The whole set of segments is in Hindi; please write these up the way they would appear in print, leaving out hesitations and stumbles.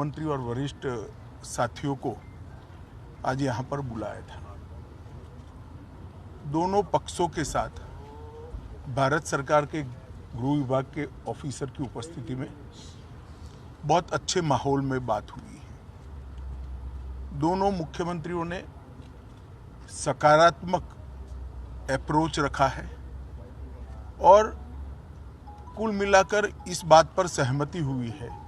गृहमंत्री और वरिष्ठ साथियों को आज यहाँ पर बुलाया था। दोनों पक्षों के साथ भारत सरकार के गृह विभाग के ऑफिसर की उपस्थिति में बहुत अच्छे माहौल में बात हुई है। दोनों मुख्यमंत्रियों ने सकारात्मक अप्रोच रखा है और कुल मिलाकर इस बात पर सहमति हुई है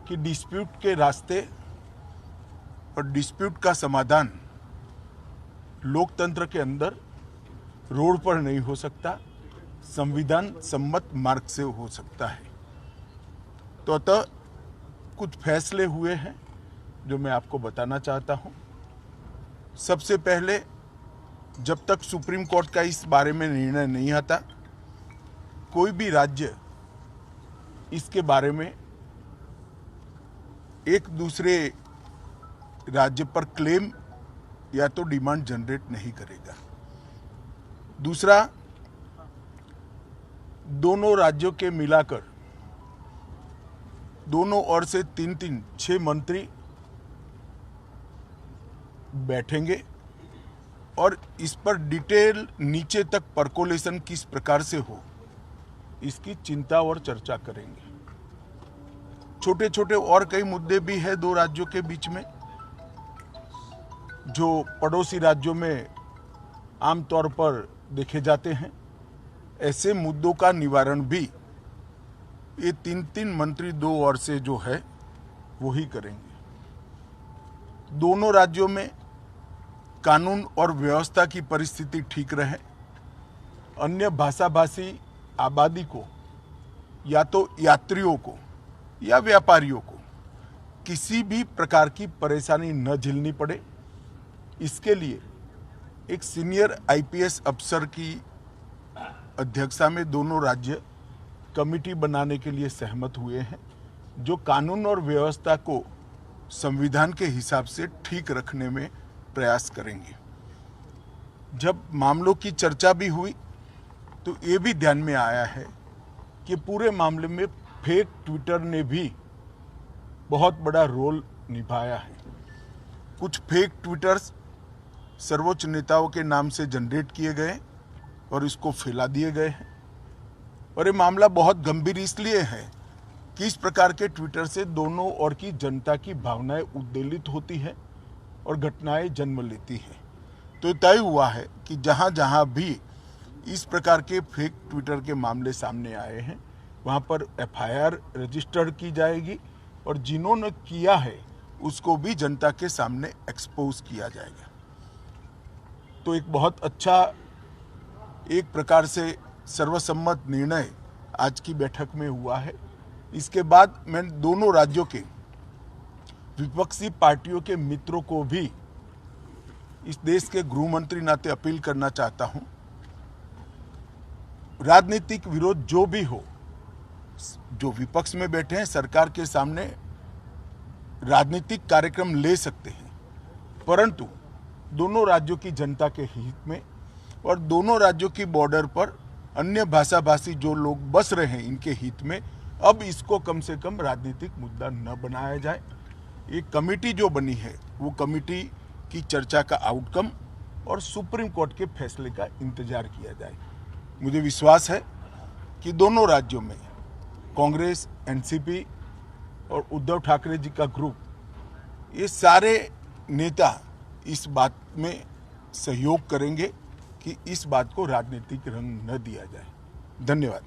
कि डिस्प्यूट के रास्ते और डिस्प्यूट का समाधान लोकतंत्र के अंदर रोड पर नहीं हो सकता, संविधान सम्मत मार्ग से हो सकता है। तो अतः कुछ फैसले हुए हैं जो मैं आपको बताना चाहता हूं। सबसे पहले, जब तक सुप्रीम कोर्ट का इस बारे में निर्णय नहीं आता, कोई भी राज्य इसके बारे में एक दूसरे राज्य पर क्लेम या तो डिमांड जनरेट नहीं करेगा। दूसरा, दोनों राज्यों के मिलाकर दोनों ओर से 6 मंत्री बैठेंगे और इस पर डिटेल नीचे तक परकोलेशन किस प्रकार से हो, इसकी चिंता और चर्चा करेंगे। छोटे छोटे और कई मुद्दे भी हैं दो राज्यों के बीच में, जो पड़ोसी राज्यों में आमतौर पर देखे जाते हैं। ऐसे मुद्दों का निवारण भी ये 3 मंत्री दो ओर से जो है वो ही करेंगे। दोनों राज्यों में कानून और व्यवस्था की परिस्थिति ठीक रहे, अन्य भाषाभाषी आबादी को या तो यात्रियों को या व्यापारियों को किसी भी प्रकार की परेशानी न झेलनी पड़े, इसके लिए एक सीनियर आईपीएस अफसर की अध्यक्षता में दोनों राज्य कमेटी बनाने के लिए सहमत हुए हैं, जो कानून और व्यवस्था को संविधान के हिसाब से ठीक रखने में प्रयास करेंगे। जब मामलों की चर्चा भी हुई तो ये भी ध्यान में आया है कि पूरे मामले में फेक ट्विटर ने भी बहुत बड़ा रोल निभाया है। कुछ फेक ट्विटर्स सर्वोच्च नेताओं के नाम से जनरेट किए गए और इसको फैला दिए गए हैं। और ये मामला बहुत गंभीर इसलिए है कि इस प्रकार के ट्विटर से दोनों ओर की जनता की भावनाएं उद्वेलित होती है और घटनाएं जन्म लेती हैं। तो तय हुआ है कि जहां जहां भी इस प्रकार के फेक ट्विटर के मामले सामने आए हैं, वहां पर एफआईआर रजिस्टर्ड की जाएगी और जिन्होंने किया है उसको भी जनता के सामने एक्सपोज किया जाएगा। तो एक बहुत अच्छा, एक प्रकार से सर्वसम्मत निर्णय आज की बैठक में हुआ है। इसके बाद मैं दोनों राज्यों के विपक्षी पार्टियों के मित्रों को भी इस देश के गृह मंत्री नाते अपील करना चाहता हूं, राजनीतिक विरोध जो भी हो, जो विपक्ष में बैठे हैं सरकार के सामने राजनीतिक कार्यक्रम ले सकते हैं, परंतु दोनों राज्यों की जनता के हित में और दोनों राज्यों की बॉर्डर पर अन्य भाषाभाषी जो लोग बस रहे हैं इनके हित में अब इसको कम से कम राजनीतिक मुद्दा न बनाया जाए। एक कमेटी जो बनी है वो कमेटी की चर्चा का आउटकम और सुप्रीम कोर्ट के फैसले का इंतजार किया जाए। मुझे विश्वास है कि दोनों राज्यों में कांग्रेस, एनसीपी और उद्धव ठाकरे जी का ग्रुप, ये सारे नेता इस बात में सहयोग करेंगे कि इस बात को राजनीतिक रंग न दिया जाए। धन्यवाद।